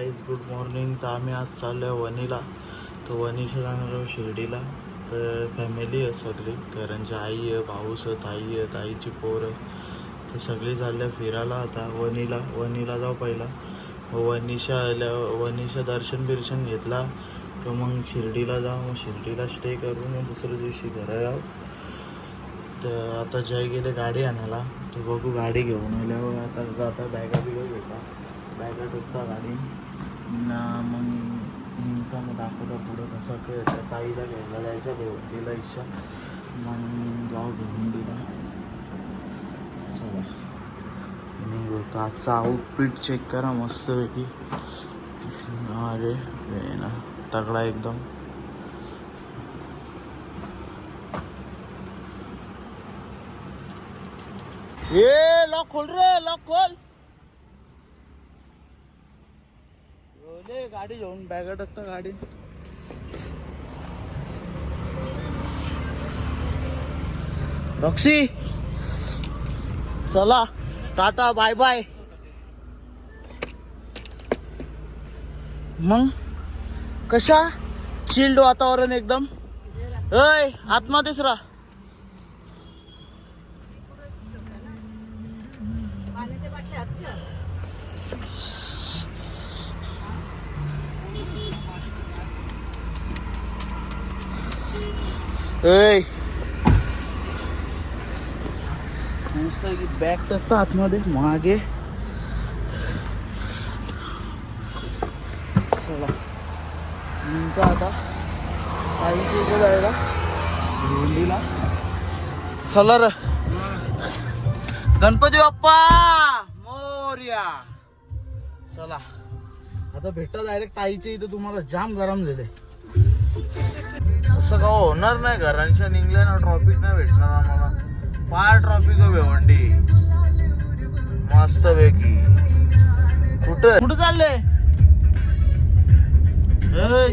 Guys good morning. तर आम्ही आज चाललो आहे वणीला. तर वणीच्या जाणार आहोत शिर्डीला. तर फॅमिली आहे सगळी, घरांची आई आहे, भाऊस आहे, ताई आहे, ताईची पोर आहे. तर सगळी चालल्या फिरायला आता वणीला जाऊ पहिला. वणीच्या दर्शन बिर्शन घेतला तर मग शिर्डीला जाऊ. मग शिर्डीला स्टे करू, मग दुसऱ्या दिवशी घरा जाऊ. तर आता जय गेले गाडी आणायला. तर बघू गाडी घेऊन आल्यावर आता जाता बॅगा बिगा घेता, बॅगा टुकता गाडी ना. मग निघता, मग दाखवता पुढं कसं काय. ताईला घ्यायला जायचं भेवंडीला इच्छा, मग जाऊ भेवंडीला. चला निघतो. आजचा आउटफिट चेक करा मस्तपैकी. अरे ना तगडा एकदम. ये लॉक खोल रे, लॉक खोल. गाडी घेऊन बॅगा टाकता गाडी. रॉक्सी चला टाटा बाय बाय. मग कशा चिल्ड वातावरण एकदम. ऐ आतमध्येच राहा. ऐ मस्त बॅग टाकता आतमध्ये मागे. चला निघतो आता आईच्या इथे जायला भिवंडीला. चला र गणपती बाप्पा मोरया. चला आता भेटता डायरेक्ट आईच्या इथं. तुम्हाला जाम गरम झाले. असं का होणार नाही, घरांच्या निघल्या ना ट्रॉफिक नाही भेटणार आम्हाला. फार ट्रॉफिक आहे भिवंडी मस्त पैकी. कुठं चालले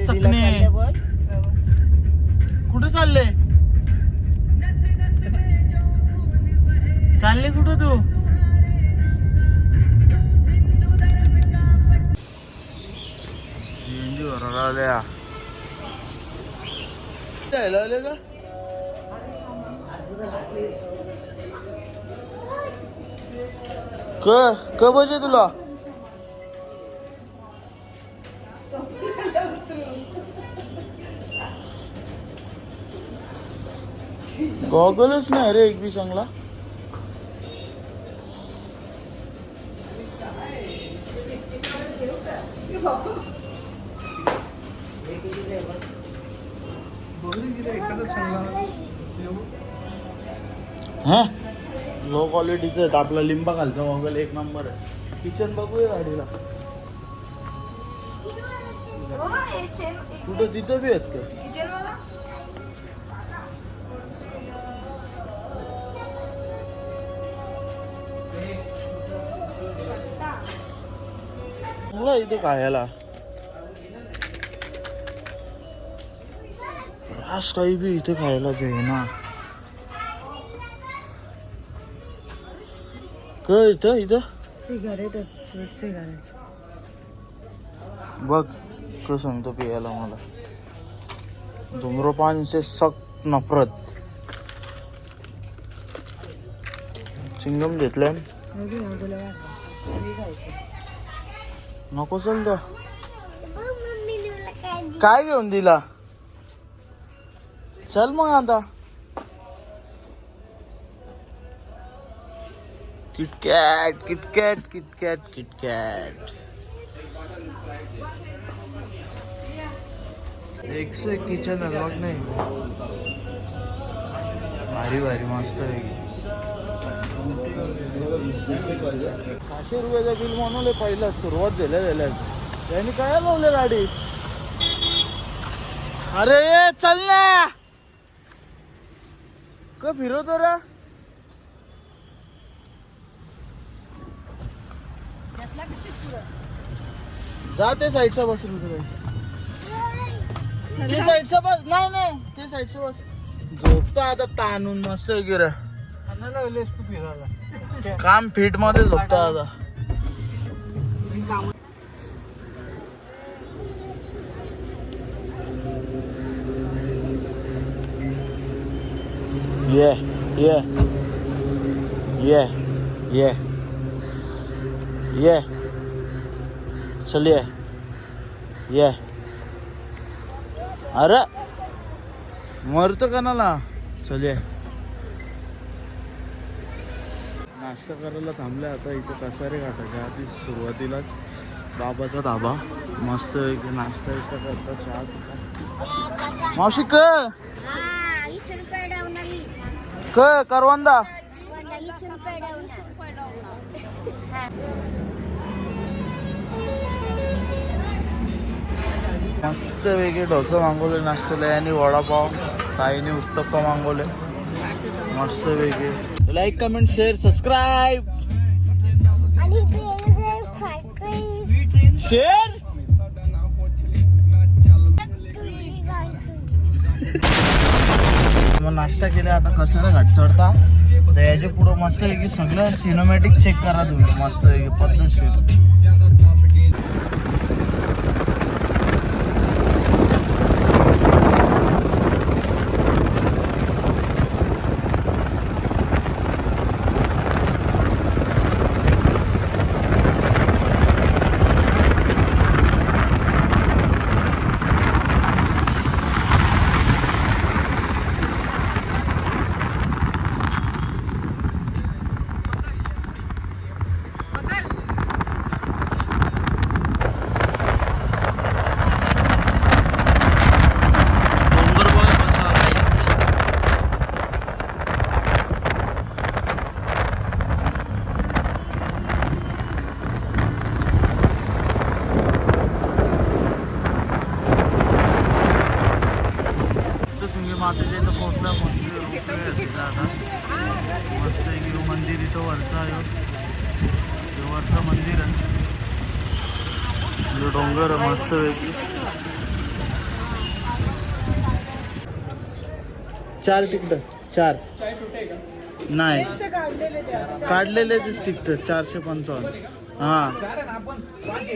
चकणे? कुठे चालले? चालले कुठं तू? आल्या आले का बजे तुला? गॉगलच नाही रे एक बी चांगला. हा लो क्वालिटीचं आहे. आपला लिंबा खालचा गॉगल एक नंबर आहे. किचन बघूया गाडीला कुठं तिथं बी आहेत का? मला इथे खायला रास काही बी इथे खायला दे ना. इथं सिगारेट, स्वीट सिगारेट बघ कसं सांगतो पियाला. मला धूम्रपान से सख्त नफरत. चिंगम घेतल्या नको. चल द्या. काय घेऊन दिला? चल मग आता. किटकॅट किटकॅट किटकॅट किटकॅट एक से एक किचन आहे बघ. नाही भारी भारी मस्त आहे. 500 रुपयाचं बिल म्हणून पहिला सुरुवात झाल्या त्यांनी काय लावले गाडी. अरे ये चल ना का फिरवतो रे. जा ते साईडचा बस. ते साईडचा बस. नाही ते साईडचा बस. झोपतो आता ताणून मस्त गिर. काम फिट मध्ये झोपतो आता. ये ये ये ये ये चलिए ये अरे मरतो का ना चलिए नाश्ता करायला थांबले आता इथं कसारे घाटाच्या आधी सुरुवातीलाच बाबाचा धाबा मस्त नाश्ता इथं करता चहा पिता मावशी क करवंदा मस्त वेगळे डोसा मागवले नाश्त्याला आणि वडापाव ताईने उत्तप्पा मागवले मस्त वेगळे like comment share subscribe share मग नाश्ता केला आता कसारा घाट चढता तर याच्या पुढं मस्त की सगळं सिनेमॅटिक चेक करा तुम्ही मस्त पद्धतशीर मातेच्या इथं पोहोचला मस्त एक मंदिर इथं वरचा आहे वरचं मंदिर आहे डोंगर आहे मस्त वेगळी 4 तिकीट 4 नाही काढलेलेच तिकीट 455 हा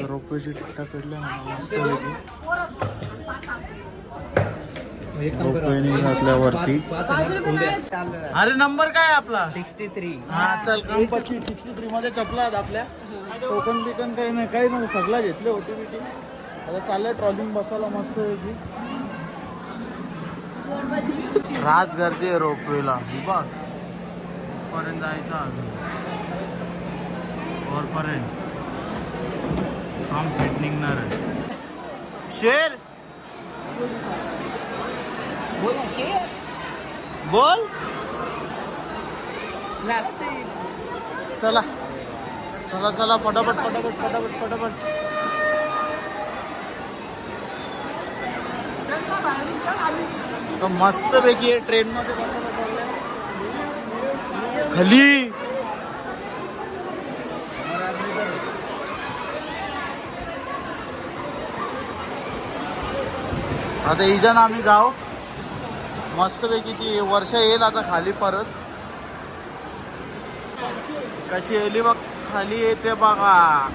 रोपवेची तिकीट काढल्या मस्त वेगळी घातल्यावरती अरे नंबर काय आपला 63 हा चल काम 63 मध्ये चपला आपल्या टोकन बिकन काही नाही सगळं घेतले ओटीबीटी आता चाललंय ट्रॉलिंग बसायला मस्त वेगळी राज गर्दी आहे रोपवेला बघ पर्यंत जायचं अजून वरपर्यंत काम फिट निघणार आहे शेर बोल चला चला चला फटाफट फटाफट फटाफट फटाफट मस्त पैकी आहे ट्रेन मध्ये खाली आता इजन आम्ही जाऊ मस्त पैकी ती वर्ष येईल आता खाली परत कशी येली बघ खाली येते बघा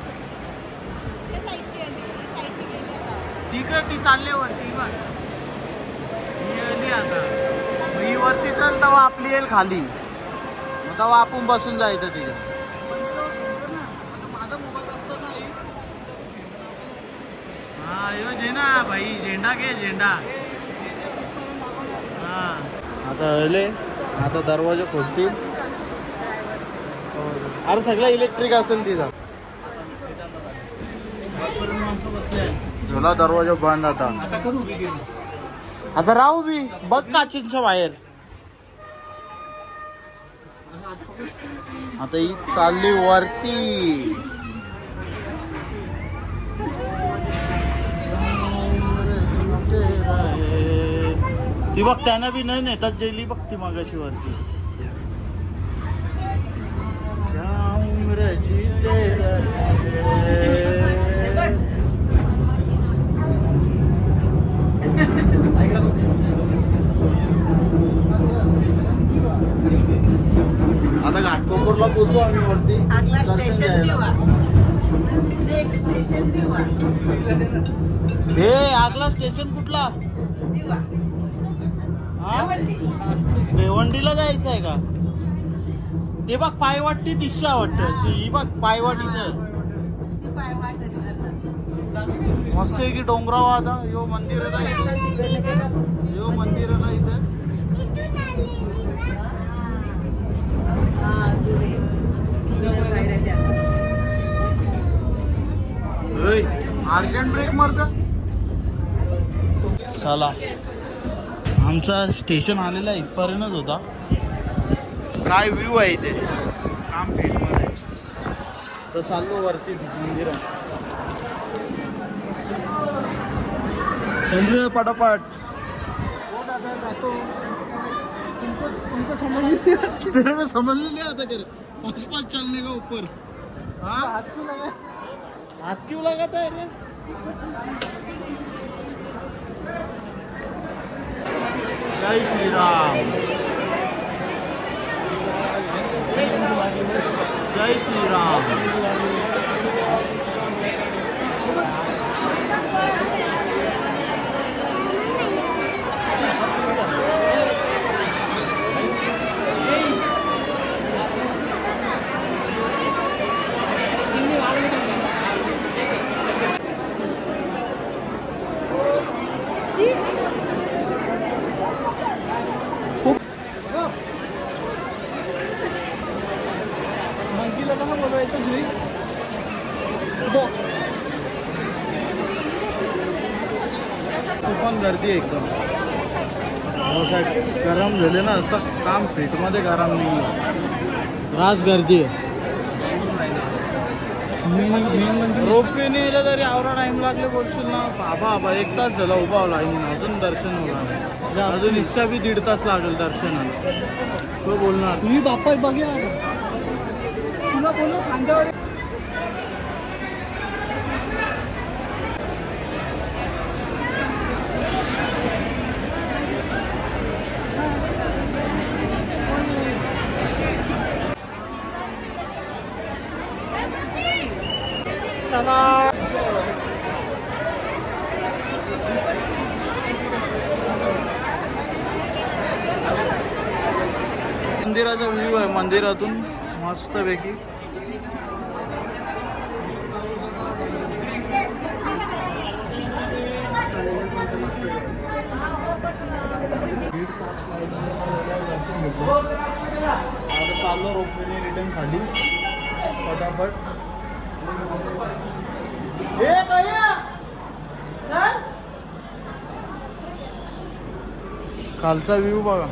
ती काय ती चालले वरती बघ आता ही वरती चल तेव्हा आपली येईल खाली मग तेव्हा आपण बसून जायचं तिच्या माझा मोबाईल असतो ना हा यो झेंडा भाई झेंडा घे झेंडा हा आता आले आता दरवाजा खोलतील अरे सगळं इलेक्ट्रिक असेल तिथं झाला दरवाजा बंद आता राहू बी बघ काचींच्या बाहेर आता ही चालली वरती ती बघ त्यांना बी नाही नेतात जेली बघ ती मागाशी वरती क्या उम्र जीते आता घाटकोपरला पोहोचू आम्ही वरती हे आगला स्टेशन कुठला भिवंडीला जायचं आहे का? ते बघ पायवाट ती दिशा वाटतं ती ही बघ पायवाट इथं मस्त आहे की डोंगराव आता यो मंदिराला यो मंदिराला इथं अर्जंट ब्रेक मारत चला आमचा स्टेशन आलेला इथपर्यंतच होता काय व्ह्यू आहे इथे काम फील्डमध्ये तर चाललो वरती मंदिरात चल रे पटापट तेरे में समझ में नहीं आता कर आसपास चलने का ऊपर हाँ हाथ क्यों लगाता है रे जय श्री राम जय श्री राम पण गर्दी आहे एकदम काय गरम झाले ना असं काम फीटमध्ये गरम नाही रास गर्दी आहे रोपवेने येलं तरी आवरा टाइम लागले बोलशील ना बाबा 1 तास झाला उभा लाईन अजून दर्शन होणार अजून इच्छा बी 1.5 तास लागेल दर्शनाला तो बोलणार तुम्ही बाप्पा बघे तुला बोलू खांद्यावर मंदिराचा व्ह्यू आहे मंदिरातून मस्त पैकी चाललो रोपवेने रिटर्न खाली फटाफट खालचा व्ह्यू बघा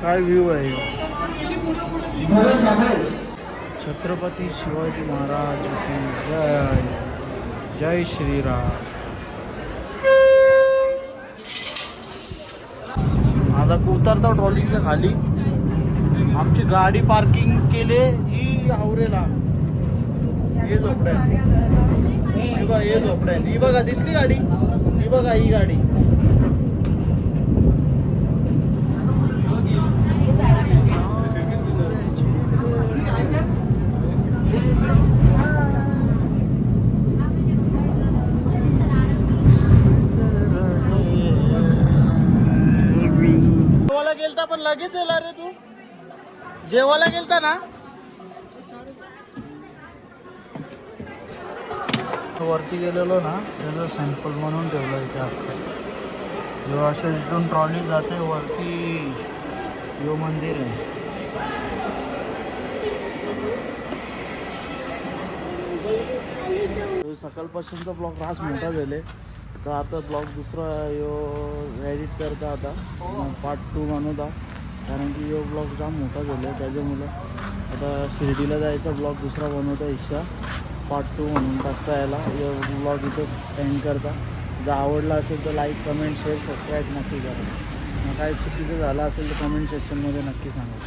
काय व्ह्यू आहे छत्रपती शिवाजी महाराज की जय जय श्रीराम आता उतरता ट्रॉलीच्या खाली आमची गाडी पार्किंग केले ही आवरेला हे झोपड्या ही बघा हे झोपड्या ही बघा दिसली गाडी ही बघा ही गाडी जेवायला गेलता पण लगेच येला रे तू जेवायला गेलता ना वरती गेलेलो ना त्याचं सॅम्पल म्हणून ठेवलं इथे अख्खं जेव्हा असं इथून ट्रॉली जाते वरती यो मंदिर आहे सकाळपासूनचा ब्लॉग रास मोठा झाले तर आता ब्लॉग दुसरा यो एडिट करता आता पार्ट 2 बनवता कारण की यो ब्लॉग जाम मोठा झाला त्याच्यामुळं आता शिर्डीला जायचा ब्लॉग दुसरा बनवता इच्छा पार्ट 2 म्हणून टाकता यायला यो ब्लॉग इथं एंड करता जर आवडला असेल तर लाईक कमेंट शेअर सबस्क्राईब नक्की करा मग काय चुकीचं झालं असेल तर कमेंट सेक्शनमध्ये नक्की सांगा